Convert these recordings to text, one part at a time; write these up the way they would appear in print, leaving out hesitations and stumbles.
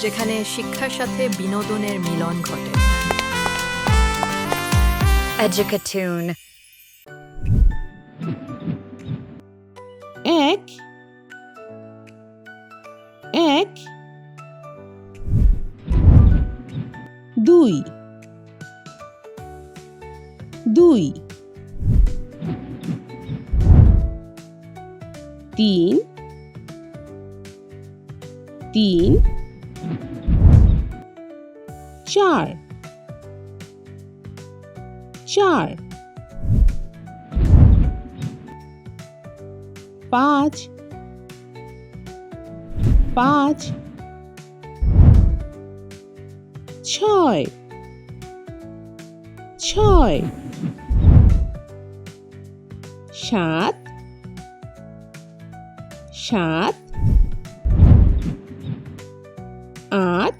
যেখানে শিক্ষার সাথে বিনোদনের মিলন ঘটে। Educatoon. এক এক দুই দুই তিন তিন চার চার পাঁচ পাঁচ ছয় ছয় সাত সাত আট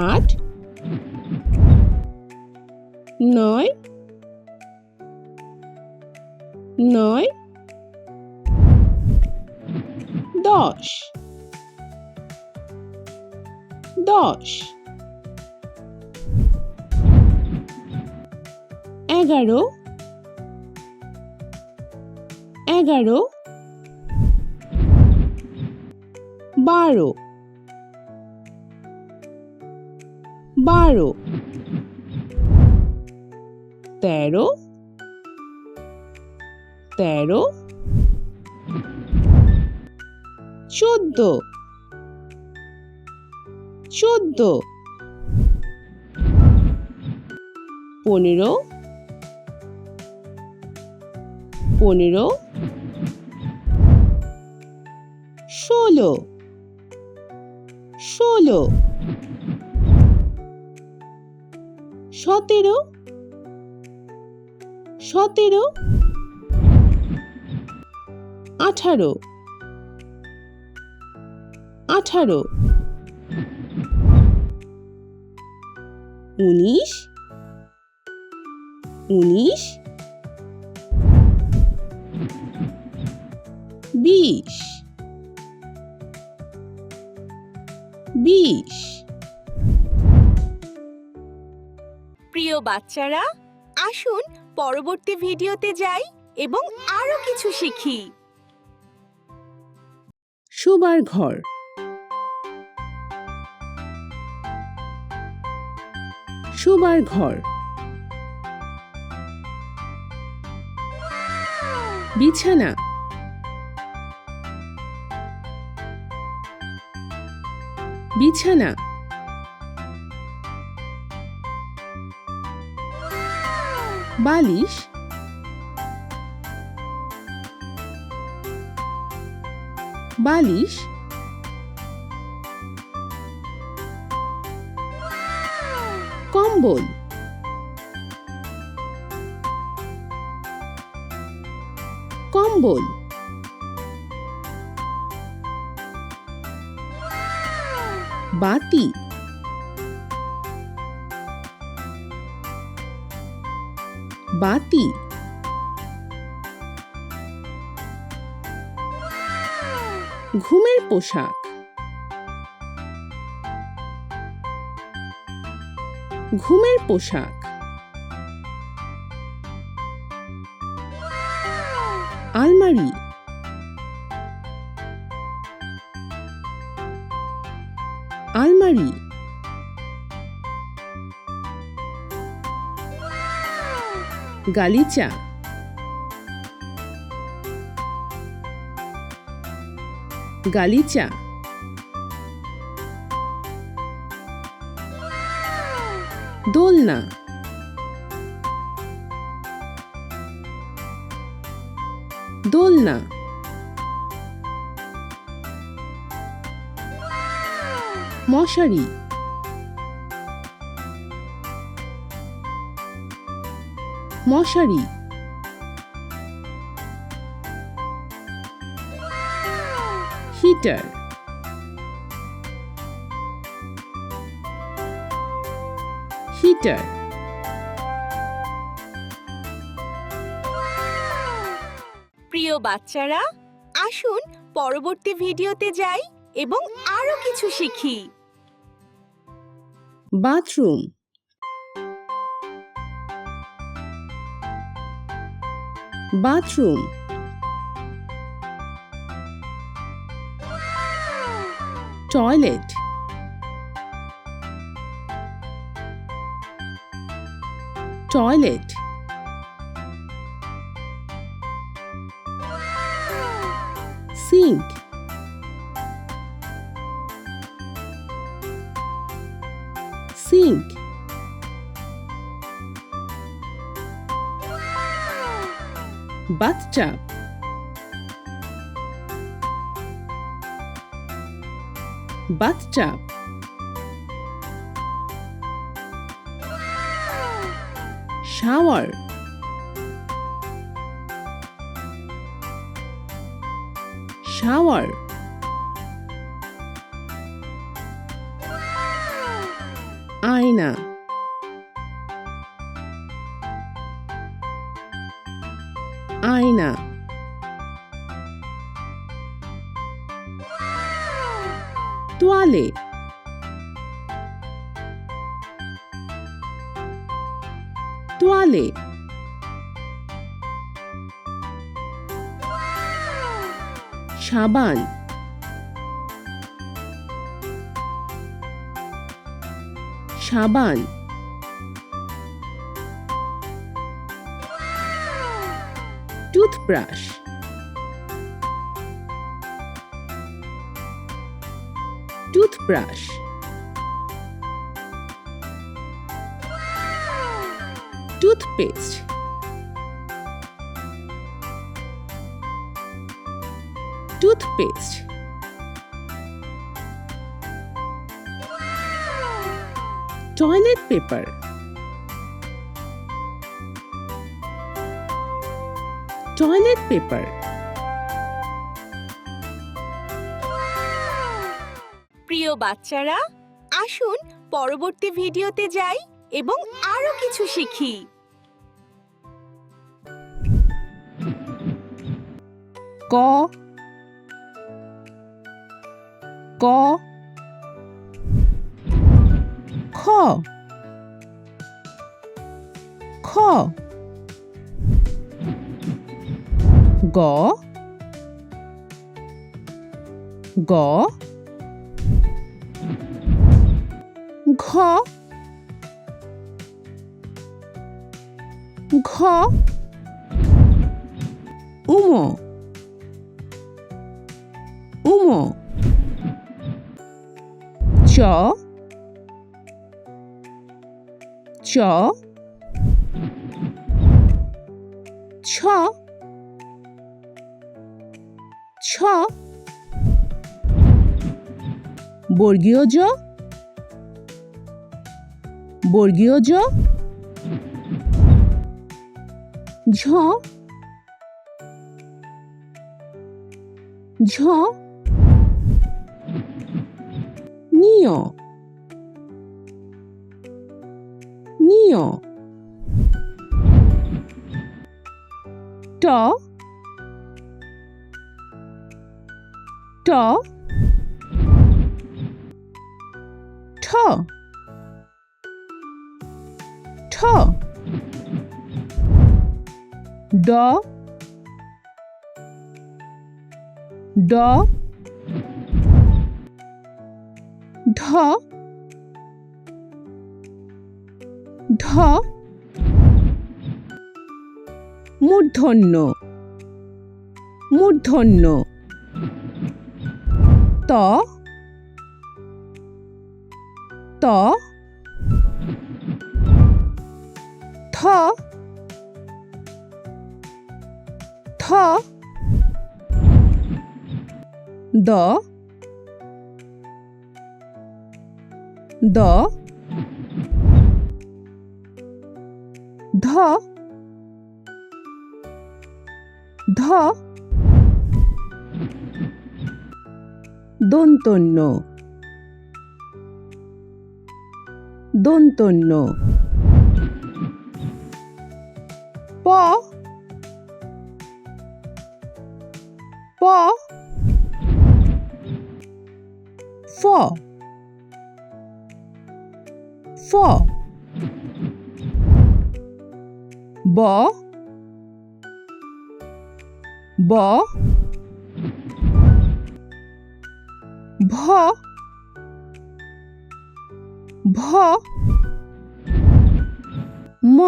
আট নয় নয় দশ দশ এগারো এগারো বারো বারো তেরো তেরো চোদ্দ চোদ্দ পনেরো পনেরো ষোলো ষোলো সতেরো সতেরো আঠারো আঠারো উনিশ উনিশ বিশ বিশ প্রিয় বাচ্চারা, আসুন পরবর্তী ভিডিওতে যাই এবং আরো কিছু শিখি। শোবার ঘর শোবার ঘর বিছানা বিছানা বালিশ বালিশ কম্বল কম্বল বাতি বাতি ঘুমের পোশাক ঘুমের পোশাক আলমারি আলমারি গালিচা গালিচা দোলনা দোলনা মশারি মশারি হিটার হিটার প্রিয় বাচ্চারা, আসুন পরবর্তী ভিডিওতে যাই এবং আরো কিছু শিখি। bathroom, bathroom, toilet, toilet, sink, sink, bathtub, bathtub, shower, shower, আয়না, আয়না, তোয়ালে, তোয়ালে, সাবান, সাবান, toothbrush, toothbrush, toothpaste, toothpaste, toilet paper, toilet paper, প্রিয় বাচ্চারা, আসুন পরবর্তী ভিডিওতে যাই এবং আরো কিছু শিখি। ক, ক, খ, খ, গ, গ, ঘ, ঘ, উম, উম, চ, চ, ছ, ছ, বর্গীয় জ, বর্গীয় জ, ঝ, ঝ, নিয়, নিয়, ট, ট, ঠ, ঠ, ড, ড, ঢ, ঢ, মূর্ধন্য, মূর্ধন্য, ত, ত, থ, থ, দ, দ, ধ, ধ, দন্তন্য, দন্তন্য, প, প, ফ ব ব ভ ভ ম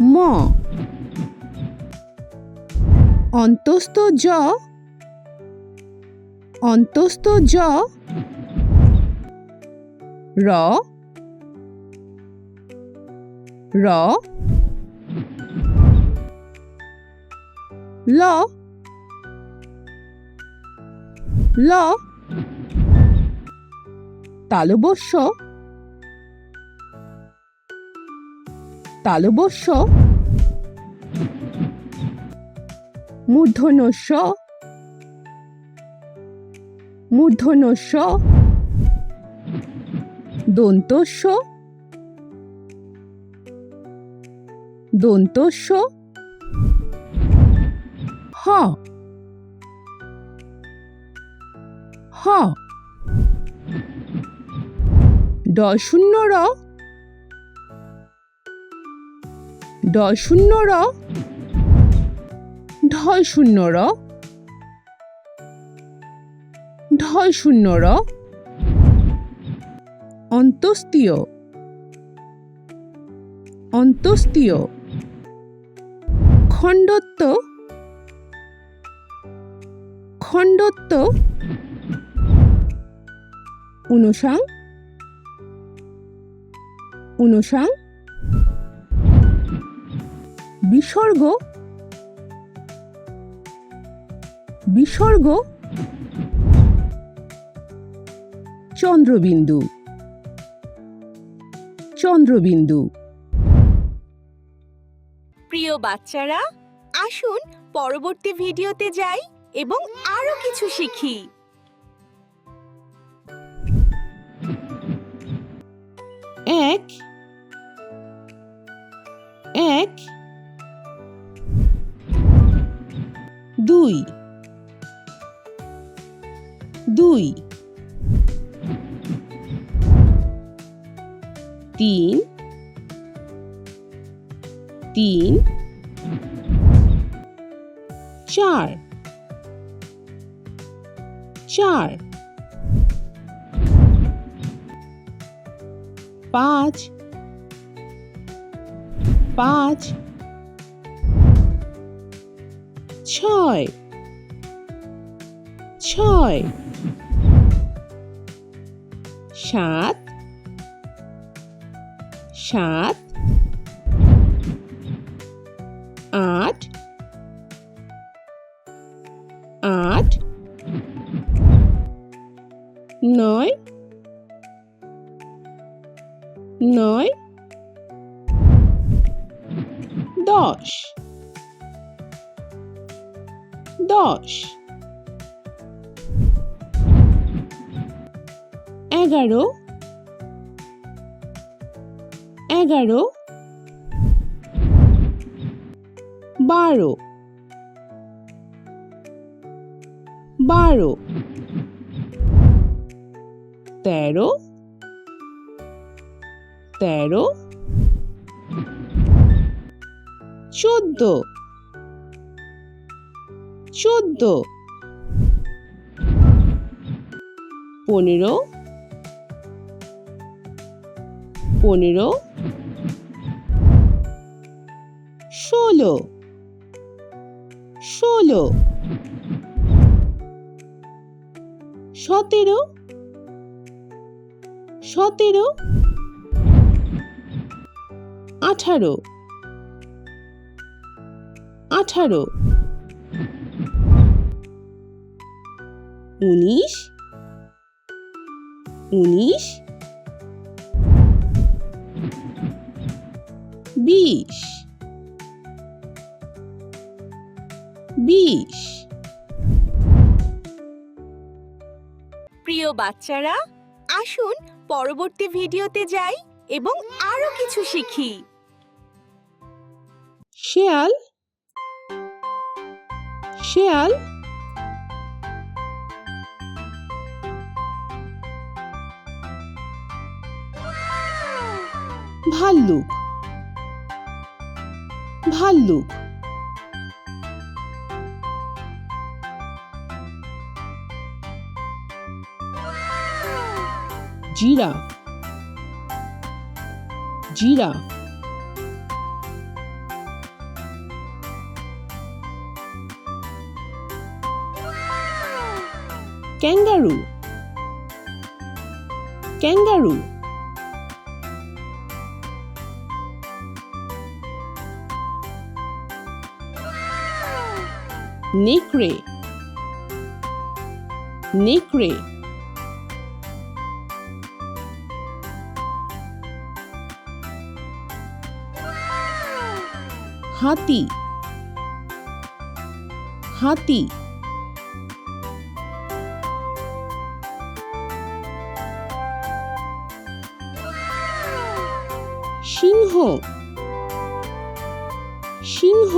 ম অন্তস্থ জ অন্তস্থ জ র র ল ল তালবস্য তালবস্য মূর্ধন্যস্য মূর্ধন্যস্য দন্তস্য দন্তস্য হ হ ড শূন্য র ড শূন্য র ঢয় শূন্য র ঢয় শূন্য র অন্তস্তীয় অন্তস্তীয় খণ্ডত্ব খণ্ডত্ব অনুসাং অনুসাং বিসর্গ বিসর্গ চন্দ্রবিন্দু চন্দ্রবিন্দু প্রিয় বাচ্চারা আসুন পরবর্তী ভিডিওতে যাই এবং আরো কিছু শিখি। এক এক দুই দুই তিন তিন চার চার পাঁচ পাঁচ ছয় ছয় সাত সাত আট আট নয় নয় দশ দশ এগারো এগারো বারো বারো তেরো তেরো চোদ্দ চোদ্দ পনেরো পনেরো ষোলো ষোলো সতেরো সতেরো আঠারো আঠারো উনিশ উনিশ বিশ বিশ প্রিয় বাচ্চারা আসুন পরবর্তী ভিডিওতে যাই এবং আরো কিছু শিখি। শেয়াল শেয়াল ভাল্লুক ভাল্লুক জিরাফ জিরাফ ক্যাঙ্গারু ক্যাঙ্গারু নেকড়ে নেকড়ে হাতি হাতি সিংহ সিংহ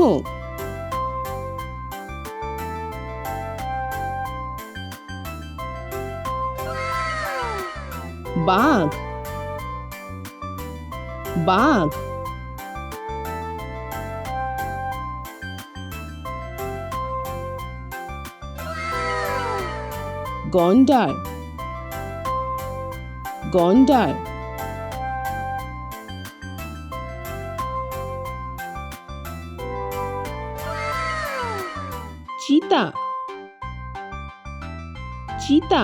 বাঘ বাঘ গন্ডার গন্ডার চিতা চিতা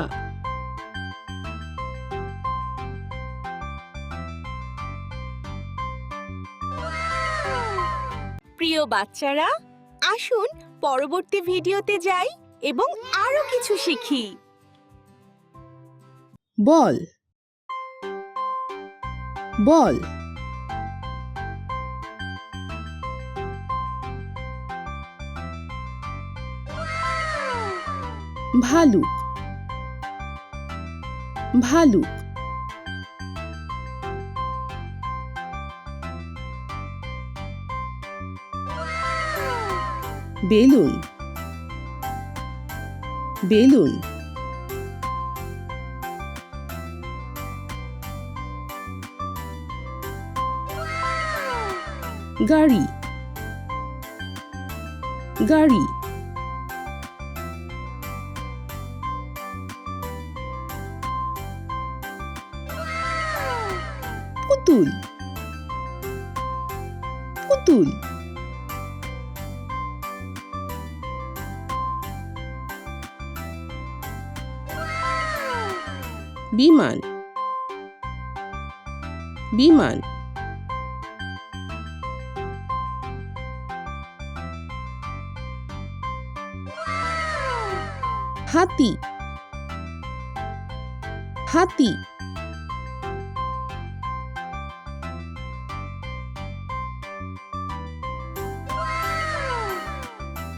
প্রিয় বাচ্চারা, আসুন পরবর্তী ভিডিওতে যাই এবং আরো কিছু শিখি। বল বল ভালুক ভালুক বেলুন বেলুন গাড়ি গাড়ি পুতুল পুতুল বিমান বিমান হাতি হাতি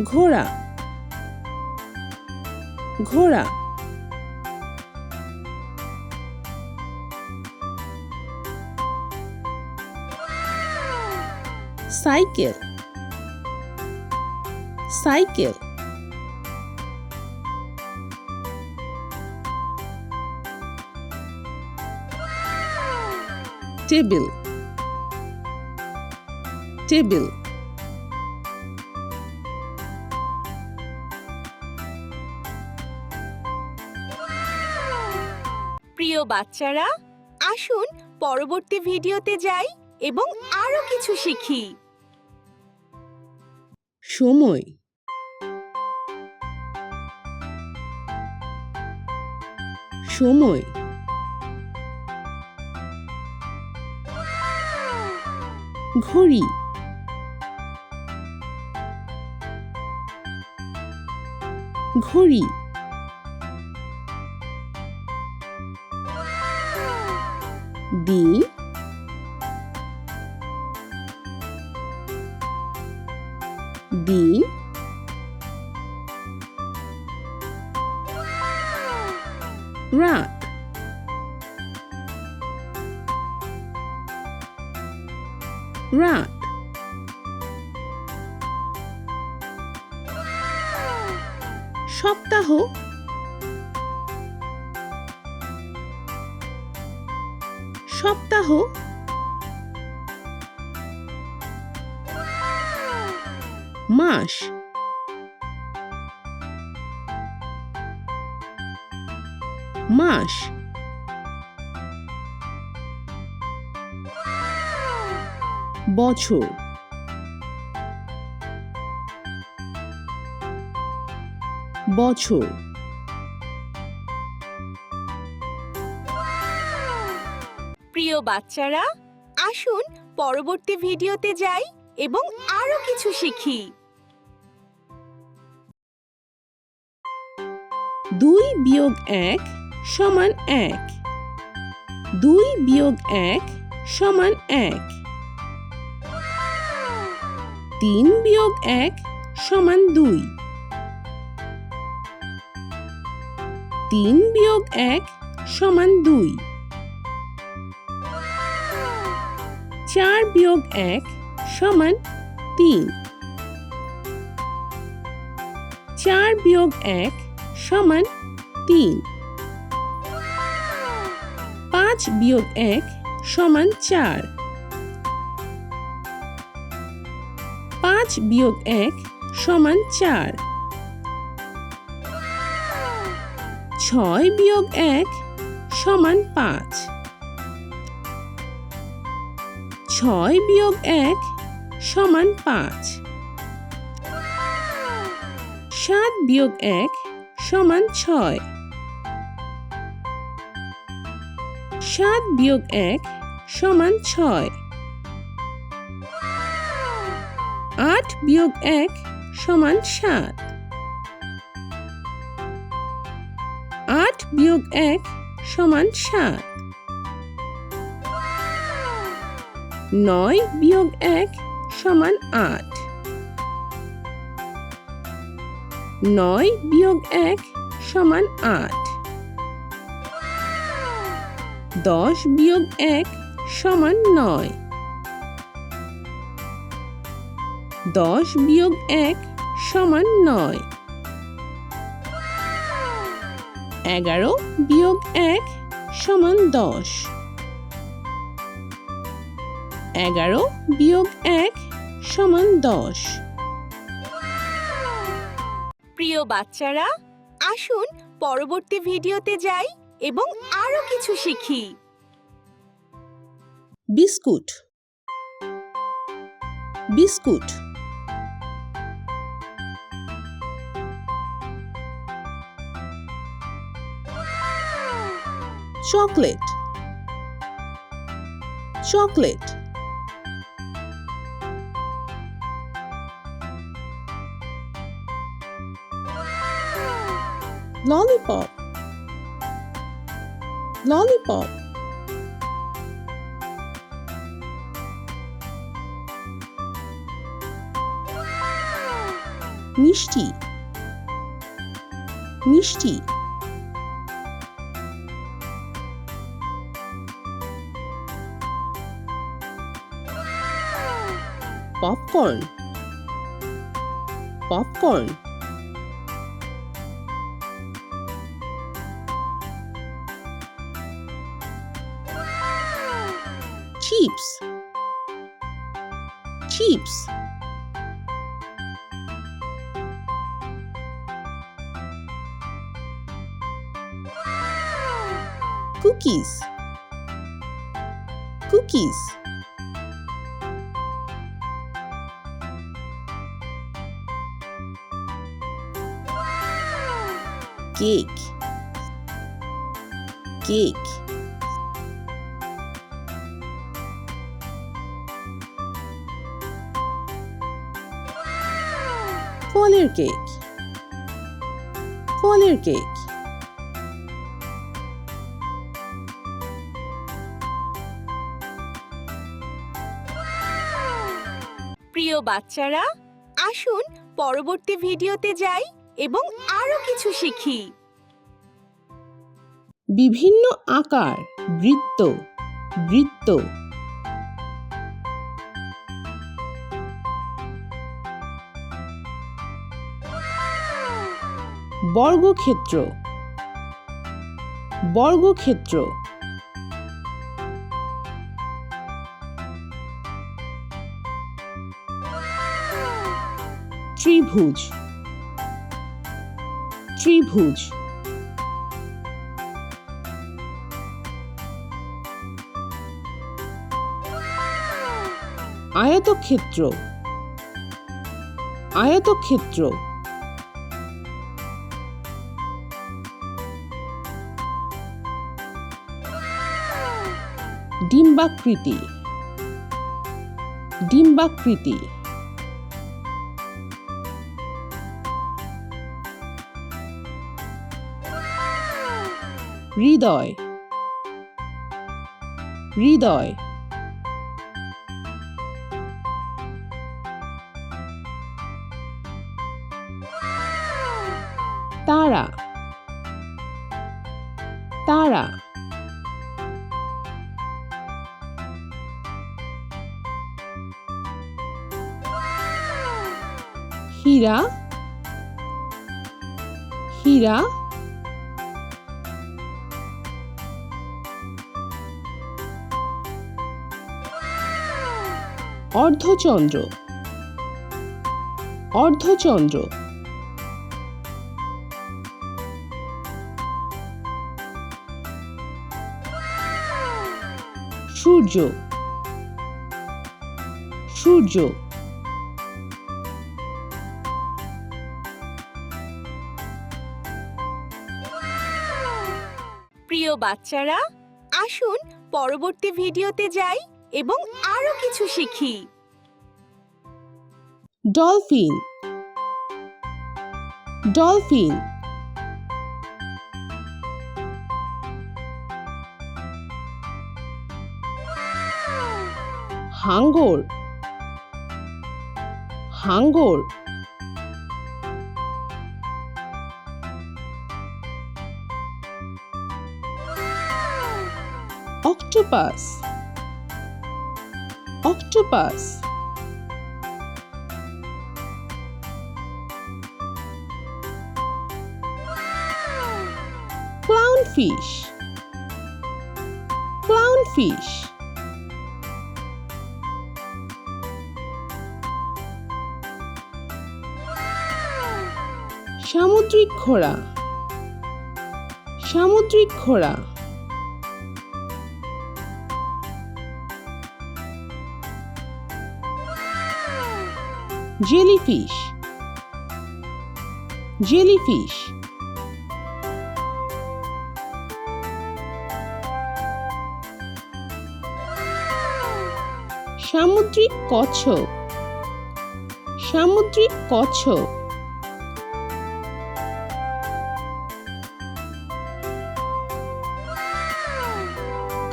ঘোড়া ঘোড়া সাইকেল সাইকেল টেবিল টেবিল প্রিয় বাচ্চারা, আসুন পরবর্তী ভিডিওতে যাই এবং আরো কিছু শিখি। সময় সময় ঘড়ি ঘড়ি দিন দিন রাত রাত সপ্তাহ সপ্তাহ মাস মাস বছর বছর প্রিয় বাচ্চারা, আসুন পরবর্তী ভিডিওতে যাই এবং আরো কিছু শিখি। 2 বিয়োগ 1 সমান 1 2 বিয়োগ 1 সমান 1 3 বিয়োগ 1 সমান 2 3 বিয়োগ 1 সমান 2 4 বিয়োগ 1 সমান 3 4 বিয়োগ 1 সমান 3 5 বিয়োগ 1 সমান 4 5 বিয়োগ 1 সমান 4 6 বিয়োগ 1 সমান 5 6 বিয়োগ 1 সমান 5 7 বিয়োগ 1 সমান 6 7 বিয়োগ 1 সমান 6 8 বিয়োগ 1 সমান 7 8 বিয়োগ 1 সমান 7 9 বিয়োগ 1 সমান 8 9 বিয়োগ 1 সমান 8 10 বিয়োগ 1 সমান 9 10 বিয়োগ 1 সমান 9 11 বিয়োগ 1 সমান 10 11 বিয়োগ 1 সমান 10 প্রিয় বাচ্চারা, আসুন পরবর্তী ভিডিওতে যাই এবং আরো কিছু শিখি। Biscuit biscuit chocolate chocolate lollipop lollipop মিষ্টি মিষ্টি popcorn popcorn chips chips cookies cookies cake cake ফলের কেক ফলের কেক প্রিয় বাচ্চারা, আসুন পরবর্তী ভিডিওতে যাই এবং আরো কিছু শিখি। বিভিন্ন আকার বৃত্ত বৃত্ত বর্গক্ষেত্র বর্গক্ষেত্র ত্রিভুজ ত্রিভুজ আয়তক্ষেত্র আয়তক্ষেত্র ডিম্বাকৃতি ডিম্বাকৃতি হৃদয় হৃদয় তারা তারা হীরা হীরা অর্ধচন্দ্র অর্ধচন্দ্র সূর্য সূর্য প্রিয় বাচ্চারা, আসুন পরবর্তী ভিডিওতে যাই এবং আরো কিছু শিখি। Dolphin dolphin হাঙ্গর হাঙ্গর octopus octopus clownfish clownfish সামুদ্রিক ঘোড়া সামুদ্রিক ঘোড়া জেলিফিশ জেলিফিশ সামুদ্রিক কচ্ছপ সামুদ্রিক কচ্ছপ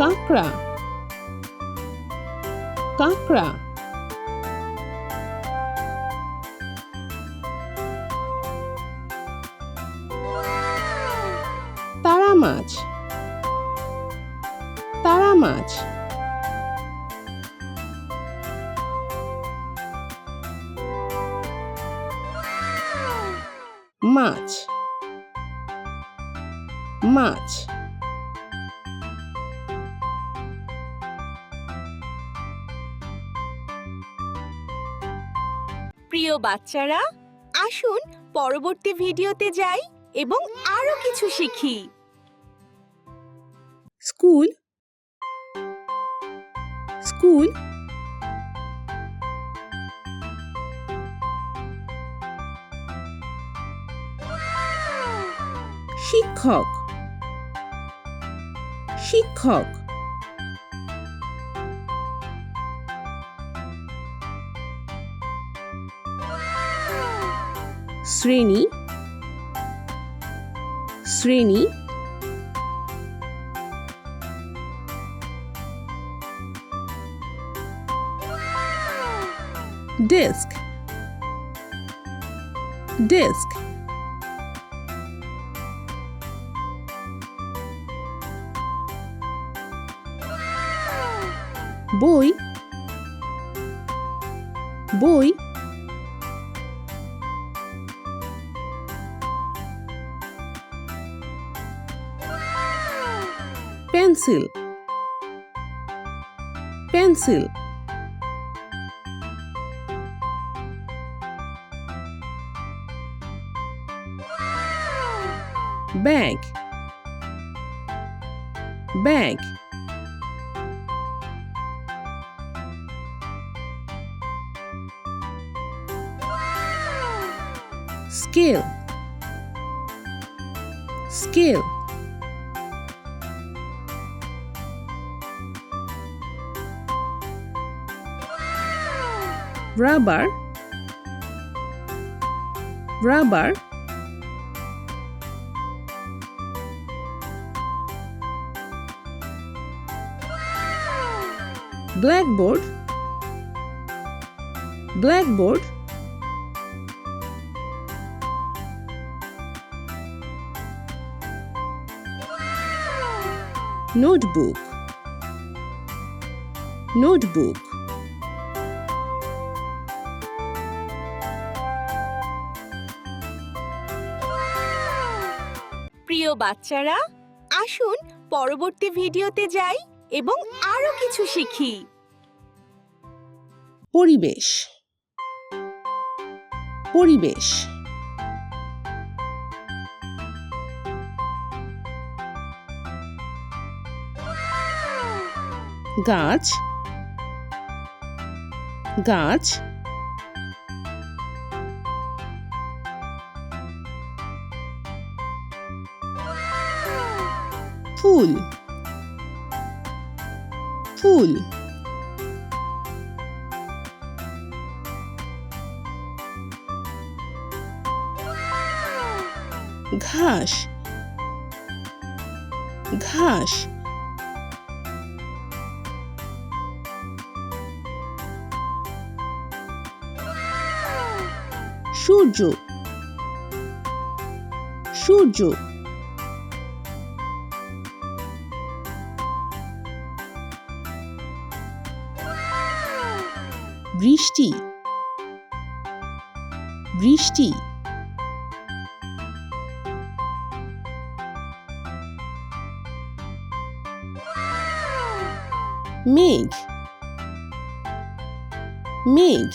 কাঁকড়া কাঁকড়া তারা মাছ তারা মাছ মাছ মাছ প্রিয় বাচ্চারা, আসুন পরবর্তী ভিডিওতে যাই এবং আরো কিছু শিখি। স্কুল স্কুল শিক্ষক শিক্ষক শ্রেণী শ্রেণী ডেস্ক ডেস্ক বই বই pencil pencil Bag. Bag. Scale. Scale. Rubber. Rubber. Blackboard. Blackboard. Notebook. Notebook. প্রিয় বাচ্চারা, আসুন পরবর্তী ভিডিওতে যাই এবং আরো কিছু শিখি। পরিবেশ। পরিবেশ। গাছ। গাছ। ফুল। ফুল। ঘাস। ঘাস। সূর্য। সূর্য। বৃষ্টি। বৃষ্টি। মেঘ। মেঘ।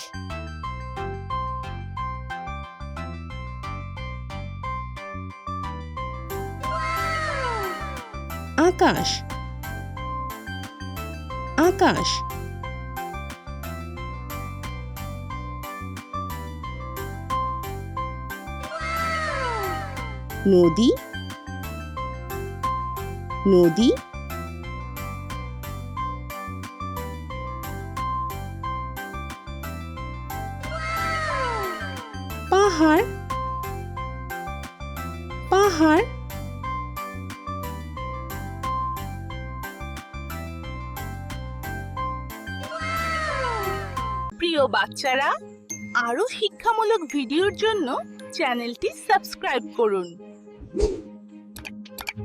আকাশ। আকাশ। নদী। নদী। পাহাড়। পাহাড়। প্রিয় বাচ্চারা, আরো শিক্ষামূলক ভিডিওর জন্য চ্যানেলটি সাবস্ক্রাইব করুন।